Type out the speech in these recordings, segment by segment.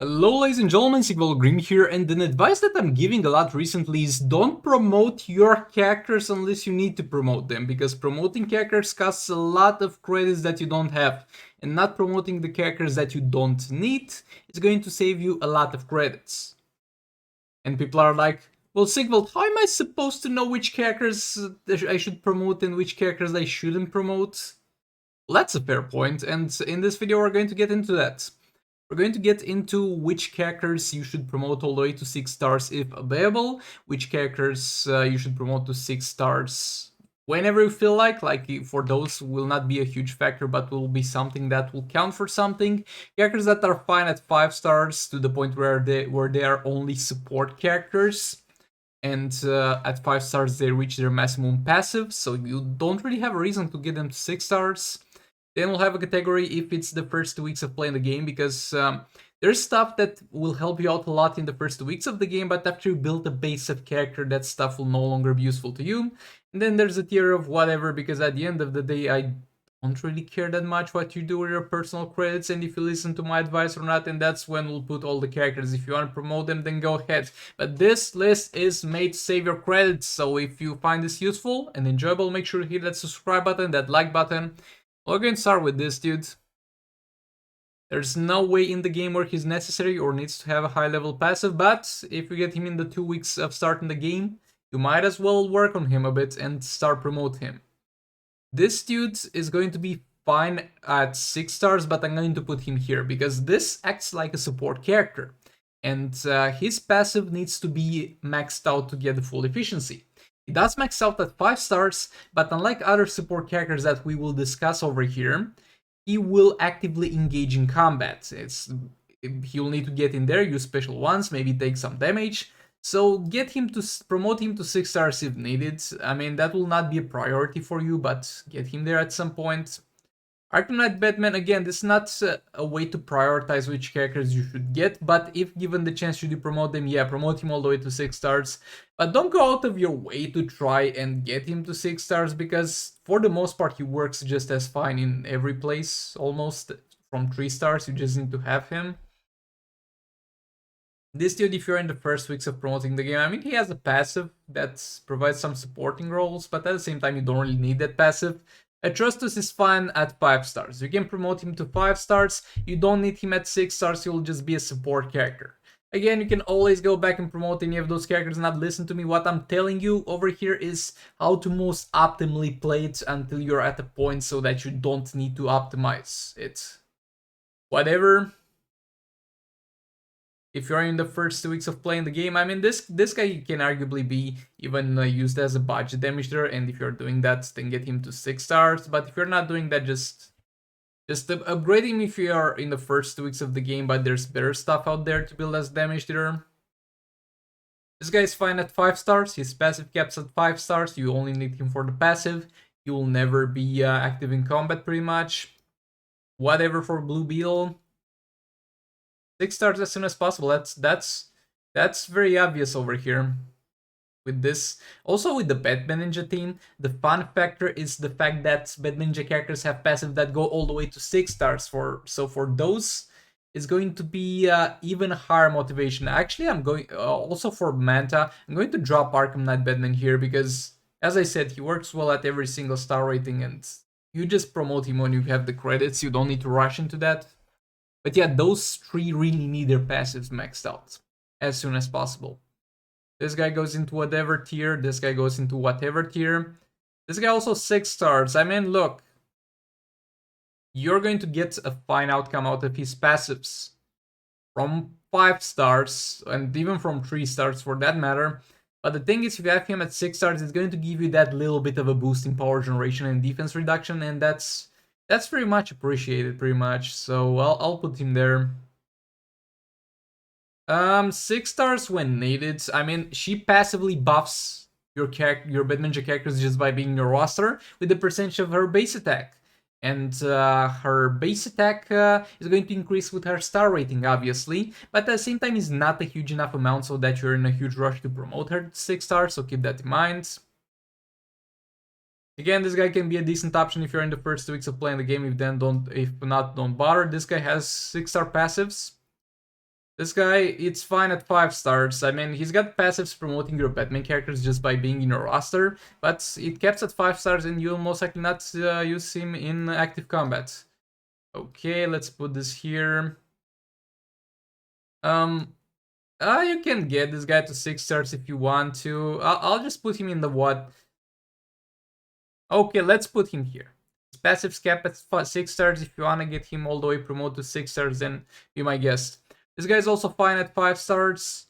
Hello ladies and gentlemen, Sigval Green here, and an advice that I'm giving a lot recently is don't promote your characters unless you need to promote them, because promoting characters costs a lot of credits that you don't have, and not promoting the characters that you don't need is going to save you a lot of credits. And people are like, well Sigval, how am I supposed to know which characters I should promote and which characters I shouldn't promote? Well, that's a fair point, and in this video we're going to get into that. We're going to get into which characters you should promote all the way to 6 stars if available, which characters you should promote to 6 stars whenever you feel like for those will not be a huge factor but will be something that will count for something. Characters that are fine at 5 stars to the point where they are only support characters, and at 5 stars they reach their maximum passive, so you don't really have a reason to get them to 6 stars. Then we'll have a category if it's the first 2 weeks of playing the game, because there's stuff that will help you out a lot in the first 2 weeks of the game, but after you build a base of character, that stuff will no longer be useful to you. And then there's a tier of whatever, because at the end of the day, I don't really care that much what you do with your personal credits and if you listen to my advice or not, and that's when we'll put all the characters. If you want to promote them, then go ahead. But this list is made to save your credits, so if you find this useful and enjoyable, make sure to hit that subscribe button, that like button. We're going to start with this dude. There's no way in the game where he's necessary or needs to have a high level passive, but if you get him in the 2 weeks of starting the game, you might as well work on him a bit and start promote him. This dude is going to be fine at 6 stars, but I'm going to put him here because this acts like a support character, and his passive needs to be maxed out to get the full efficiency. It does max out at 5 stars, but unlike other support characters that we will discuss over here, he will actively engage in combat. He'll need to get in there, use special ones, maybe take some damage. So promote him to 6 stars if needed. I mean, that will not be a priority for you, but get him there at some point. Arkham Knight Batman, again, this is not a way to prioritize which characters you should get, but if given the chance should you promote them, yeah, promote him all the way to 6 stars. But don't go out of your way to try and get him to 6 stars, because for the most part he works just as fine in every place, almost. From 3 stars, you just need to have him. This dude, if you're in the first weeks of promoting the game, I mean, he has a passive that provides some supporting roles, but at the same time you don't really need that passive. Atrocitus is fine at 5 stars. You can promote him to 5 stars, you don't need him at 6 stars, he'll just be a support character. Again, you can always go back and promote any of those characters, not listen to me. What I'm telling you over here is how to most optimally play it until you're at a point so that you don't need to optimize it. Whatever. If you're in the first 2 weeks of playing the game, I mean, this guy can arguably be even used as a budget damage dealer, and if you're doing that, then get him to 6 stars. But if you're not doing that, just upgrade him if you are in the first 2 weeks of the game, but there's better stuff out there to build as damage dealer. This guy is fine at 5 stars, his passive caps at 5 stars, you only need him for the passive, he will never be active in combat pretty much. Whatever for Blue Beetle. 6 stars as soon as possible. That's very obvious over here. With this, also with the Batman Ninja team, the fun factor is the fact that Batman Ninja characters have passive that go all the way to 6 stars. So for those, it's going to be even higher motivation. Actually, I'm going also for Manta. I'm going to drop Arkham Knight Batman here because, as I said, he works well at every single star rating, and you just promote him when you have the credits. You don't need to rush into that. But yeah, those 3 really need their passives maxed out as soon as possible. This guy goes into whatever tier, this guy goes into whatever tier. This guy also 6 stars. I mean, look, you're going to get a fine outcome out of his passives. From 5 stars, and even from 3 stars for that matter. But the thing is, if you have him at 6 stars, it's going to give you that little bit of a boost in power generation and defense reduction, and that's pretty much appreciated, pretty much. So I'll put him there. 6 stars when needed. I mean, she passively buffs your Bad Ninja characters just by being in your roster with the percentage of her base attack. And her base attack is going to increase with her star rating, obviously, but at the same time is not a huge enough amount so that you're in a huge rush to promote her to 6 stars, so keep that in mind. Again, this guy can be a decent option if you're in the first 2 weeks of playing the game. If not, don't bother. This guy has 6 star passives. This guy, it's fine at 5 stars. I mean, he's got passives promoting your Batman characters just by being in your roster, but it caps at 5 stars and you'll most likely not use him in active combat. Okay, let's put this here. You can get this guy to 6 stars if you want to. I'll just put him in the what? Okay, let's put him here. His passives cap at 6 stars. If you want to get him all the way promoted to 6 stars, then be my guest. This guy's also fine at 5 stars.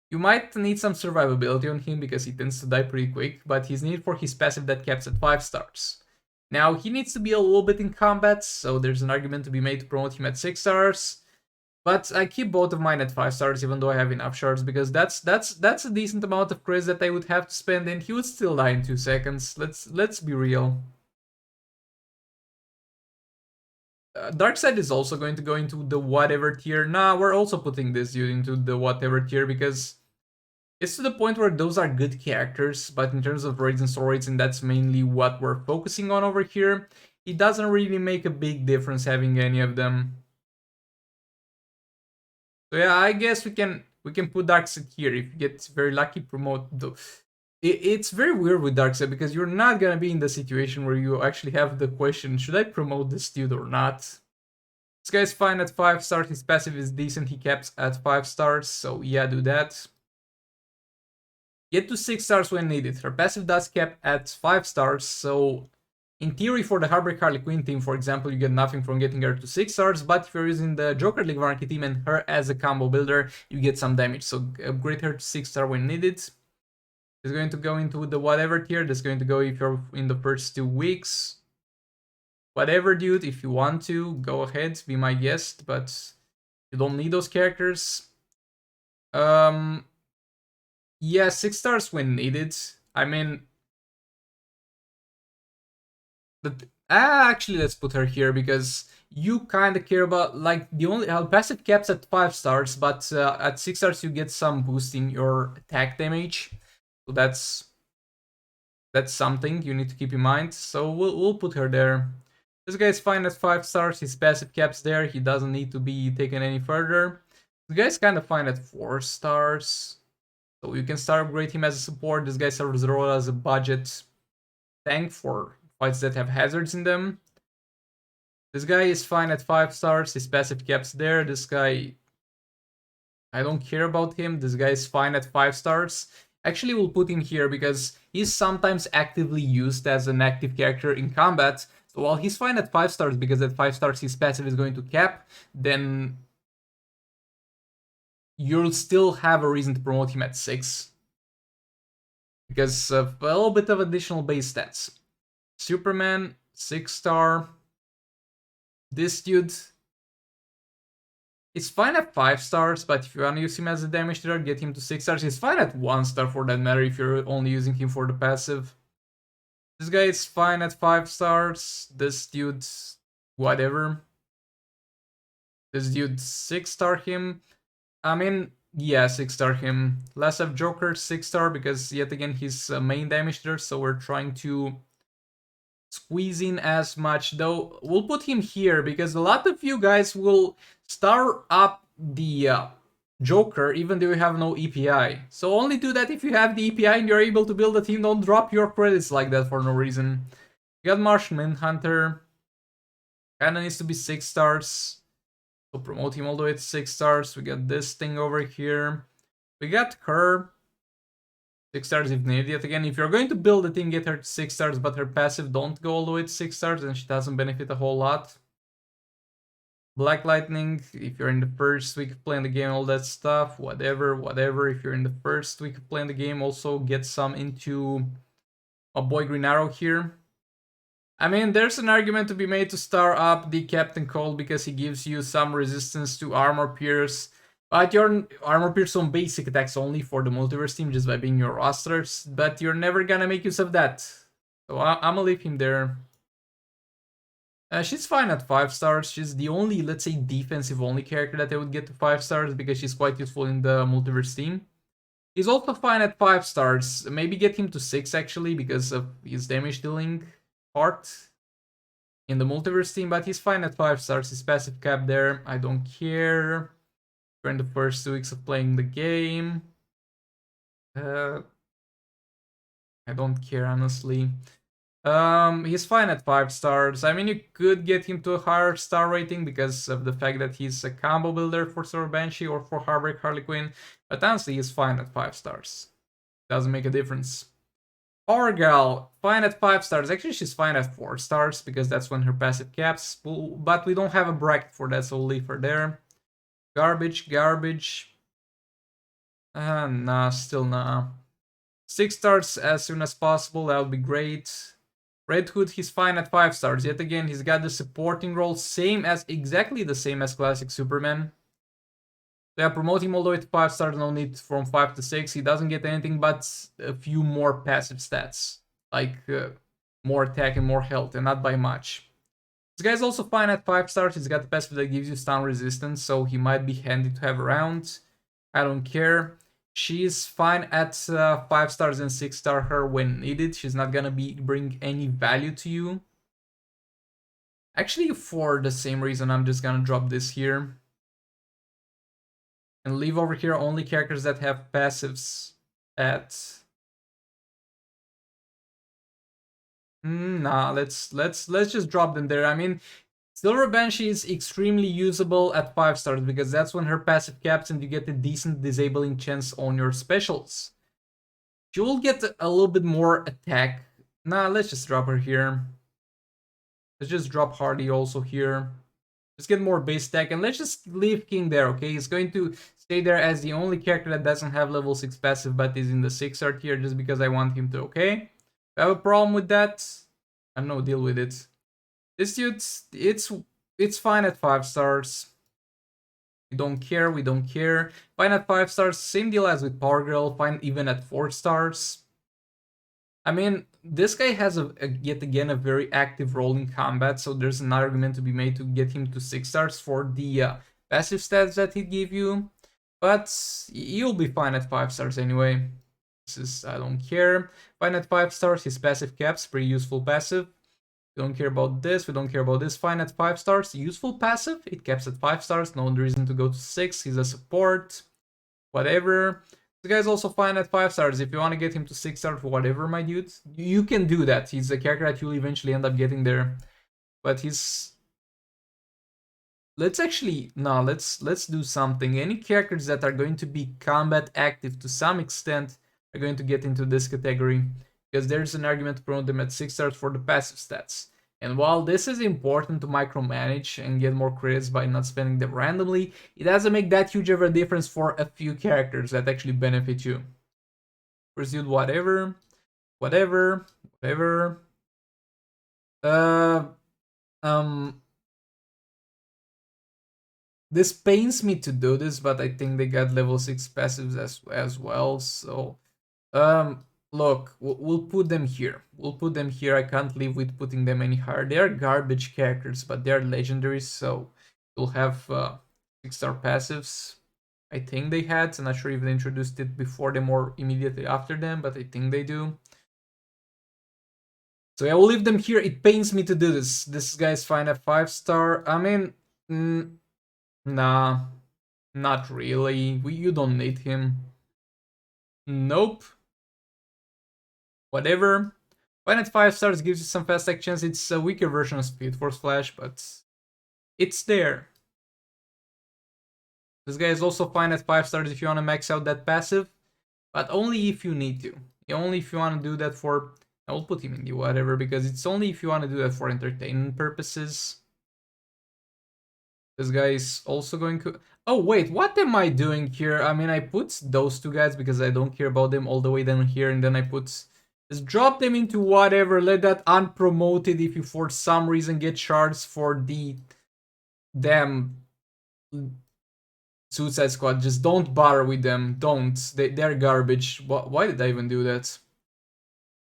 You might need some survivability on him because he tends to die pretty quick, but he's needed for his passive that caps at 5 stars. Now, he needs to be a little bit in combat, so there's an argument to be made to promote him at 6 stars. But I keep both of mine at 5 stars even though I have enough shards, because that's a decent amount of credits that I would have to spend and he would still die in 2 seconds. Let's be real. Darkseid is also going to go into the whatever tier. Nah, we're also putting this dude into the whatever tier because it's to the point where those are good characters, but in terms of raids and story rates, and that's mainly what we're focusing on over here, it doesn't really make a big difference having any of them. So yeah, I guess we can put Darkseid here if you get very lucky. Promote though. It's very weird with Darkseid because you're not gonna be in the situation where you actually have the question: should I promote this dude or not? This guy's fine at 5 stars. His passive is decent. He caps at 5 stars. So yeah, do that. Get to 6 stars when needed. Her passive does cap at 5 stars. So in theory, for the Heartbreak Harley Quinn team, for example, you get nothing from getting her to 6 stars, but if you're using the Joker League Varnaki team and her as a combo builder, you get some damage. So upgrade her to 6 star when needed. It's going to go into the whatever tier. That's going to go if you're in the first 2 weeks. Whatever, dude, if you want to, go ahead, be my guest, but you don't need those characters. Yeah, 6 stars when needed. I mean, actually, let's put her here because you kind of care about, like, the only passive caps at 5 stars, but at 6 stars you get some boosting your attack damage. So that's something you need to keep in mind. So we'll put her there. This guy's fine at 5 stars. His passive caps there. He doesn't need to be taken any further. This guy's kind of fine at 4 stars. So you can start upgrade him as a support. This guy serves the role as a budget tank for fights that have hazards in them. This guy is fine at 5 stars. His passive caps there. This guy, I don't care about him. This guy is fine at 5 stars. Actually, we'll put him here because he's sometimes actively used as an active character in combat. So while he's fine at 5 stars because at 5 stars his passive is going to cap, then you'll still have a reason to promote him at 6. Because of a little bit of additional base stats. Superman, 6 star. This dude, it's fine at 5 stars, but if you want to use him as a damage dealer, get him to 6 stars. He's fine at 1 star for that matter if you're only using him for the passive. This guy is fine at 5 stars. This dude, whatever. This dude, 6 star him. I mean, yeah, 6 star him. Last of Joker, 6 star because yet again he's a main damage dealer, so we're trying to squeeze in as much. Though we'll put him here because a lot of you guys will star up the Joker even though you have no EPI. So only do that if you have the EPI and you're able to build a team. Don't drop your credits like that for no reason. You got Martian Manhunter. Kinda needs to be 6 stars. So promote him all the way to 6 stars. We got this thing over here. We got her. 6 stars if needed. Yet again, if you're going to build a team, get her to 6 stars, but her passive don't go all the way to 6 stars, and she doesn't benefit a whole lot. Black Lightning, if you're in the first week of playing the game, all that stuff, whatever. If you're in the first week of playing the game, also get some into my boy Green Arrow here. I mean, there's an argument to be made to star up the Captain Cold because he gives you some resistance to armor pierce. But your armor pierce on basic attacks only for the Multiverse team just by being your rosters. But you're never gonna make use of that. So I'm gonna leave him there. She's fine at 5 stars. She's the only, let's say, defensive only character that I would get to 5 stars because she's quite useful in the Multiverse team. He's also fine at 5 stars. Maybe get him to 6 actually because of his damage dealing part in the Multiverse team, but he's fine at 5 stars. His passive cap there, I don't care. During the first 2 weeks of playing the game. I don't care, honestly. He's fine at 5 stars. I mean, you could get him to a higher star rating because of the fact that he's a combo builder for Silver Banshee or for Heartbreak Harley Quinn, but honestly, he's fine at 5 stars. Doesn't make a difference. Argal, fine at 5 stars. Actually, she's fine at 4 stars because that's when her passive caps, but we don't have a bracket for that, so we'll leave her there. Garbage. Nah, still nah. 6 stars as soon as possible, that would be great. Red Hood, he's fine at 5 stars. Yet again, he's got the supporting role, exactly the same as Classic Superman. Yeah, promote him all the way to 5 stars, no need from 5 to 6. He doesn't get anything but a few more passive stats, like more attack and more health, and not by much. This guy's also fine at 5 stars. He's got the passive that gives you stun resistance, so he might be handy to have around. I don't care. She's fine at 5 stars and 6 star her when needed. She's not gonna bring any value to you. Actually, for the same reason, I'm just gonna drop this here. And leave over here only characters that have passives at... Nah, let's just drop them there. I mean, Silver Banshee is extremely usable at 5 stars because that's when her passive caps and you get a decent disabling chance on your specials. She will get a little bit more attack. Nah, let's just drop her here. Let's just drop Hardy also here. Just get more base attack and let's just leave King there, okay? He's going to stay there as the only character that doesn't have level 6 passive but is in the 6 star tier just because I want him to, okay? If I have a problem with that, I have no deal with it. This dude, it's fine at 5 stars. We don't care. Fine at 5 stars, same deal as with Power Girl, fine even at 4 stars. I mean, this guy has yet again a very active role in combat, so there's an argument to be made to get him to 6 stars for the passive stats that he'd give you. But you'll be fine at 5 stars anyway. I don't care. Fine at 5 stars, his passive caps, pretty useful passive. We don't care about this, we don't care about this. Fine at 5 stars, useful passive, it caps at 5 stars, no reason to go to 6, he's a support, whatever. This guy's also fine at 5 stars. If you want to get him to 6 stars, whatever, my dude, you can do that. He's a character that you'll eventually end up getting there. But he's... let's do something. Any characters that are going to be combat active to some extent are going to get into this category. Because there's an argument to promote them at 6 stars for the passive stats. And while this is important to micromanage and get more credits by not spending them randomly, it doesn't make that huge of a difference for a few characters that actually benefit you. Pursued, whatever. This pains me to do this, but I think they got level 6 passives as well, so... look, we'll put them here. I can't live with putting them any higher. They are garbage characters, but they are legendaries, so you'll have 6-star passives. I think they had. I'm not sure if they introduced it before them or immediately after them, but I think they do. So yeah, we'll leave them here. It pains me to do this. This guy's fine at 5-star. I mean, nah, not really. You don't need him. Nope. Whatever. Fine at 5 stars gives you some fast attack chance. It's a weaker version of Speed Force Flash, but it's there. This guy is also fine at 5 stars if you want to max out that passive, but only if you need to. Only if you want to do that for... I will put him in the whatever, because it's only if you want to do that for entertainment purposes. This guy is also going to... oh wait, what am I doing here? I mean, I put those two guys because I don't care about them all the way down here, and then I put... just drop them into whatever, let that unpromoted if you for some reason get charged for the damn Suicide Squad. Just don't bother with them, don't. They're garbage. Why did I even do that?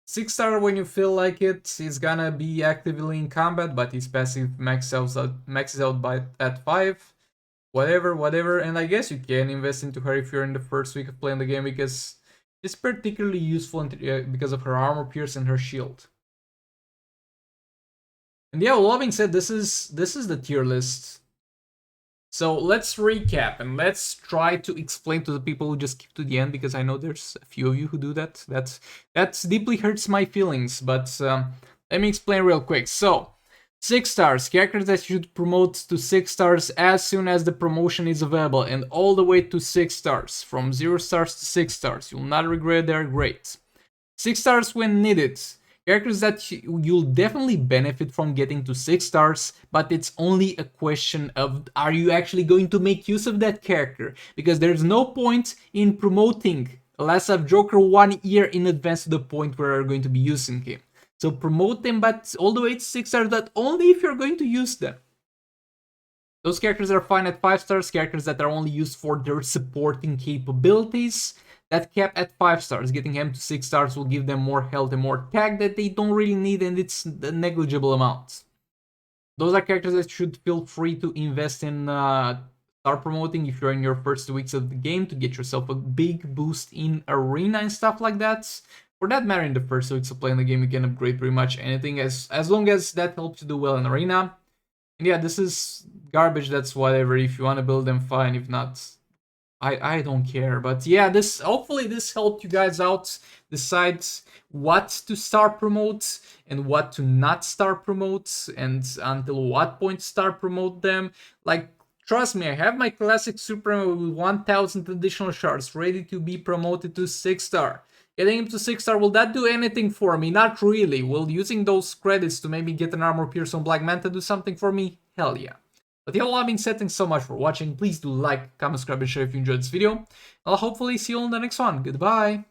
6-star when you feel like it. He's gonna be actively in combat, but his passive maxes out at 5. Whatever, and I guess you can invest into her if you're in the first week of playing the game, because it's particularly useful because of her armor pierce and her shield. And yeah, with all that being said, this is the tier list. So let's recap and let's try to explain to the people who just skip to the end, because I know there's a few of you who do that. That deeply hurts my feelings, but let me explain real quick. So 6 stars, characters that you should promote to 6 stars as soon as the promotion is available, and all the way to 6 stars, from 0 stars to 6 stars. You'll not regret, they're great. 6 stars when needed. Characters that you'll definitely benefit from getting to 6 stars, but it's only a question of, are you actually going to make use of that character? Because there's no point in promoting Last of Joker 1 year in advance to the point where you're going to be using him. So promote them, but all the way to 6 stars, but only if you're going to use them. Those characters are fine at 5 stars, characters that are only used for their supporting capabilities, that cap at 5 stars. Getting them to 6 stars will give them more health and more tag that they don't really need, and it's a negligible amount. Those are characters that should feel free to invest in start promoting if you're in your first 2 weeks of the game to get yourself a big boost in arena and stuff like that. For that matter, in the first 2 weeks of playing the game, you can upgrade pretty much anything as long as that helps you do well in arena. And yeah, this is garbage, that's whatever. If you want to build them, fine. If not, I don't care. But yeah, hopefully this helped you guys out decide what to start promote and what to not start promote, and until what point start promote them. Like, trust me, I have my classic Supremo with 1000 additional shards ready to be promoted to 6 star. Getting him to 6 star, will that do anything for me? Not really. Will using those credits to maybe get an armor pierce on Black Manta do something for me? Hell yeah. But yeah, all that being said, thanks so much for watching. Please do like, comment, subscribe, and share if you enjoyed this video. I'll hopefully see you on the next one. Goodbye.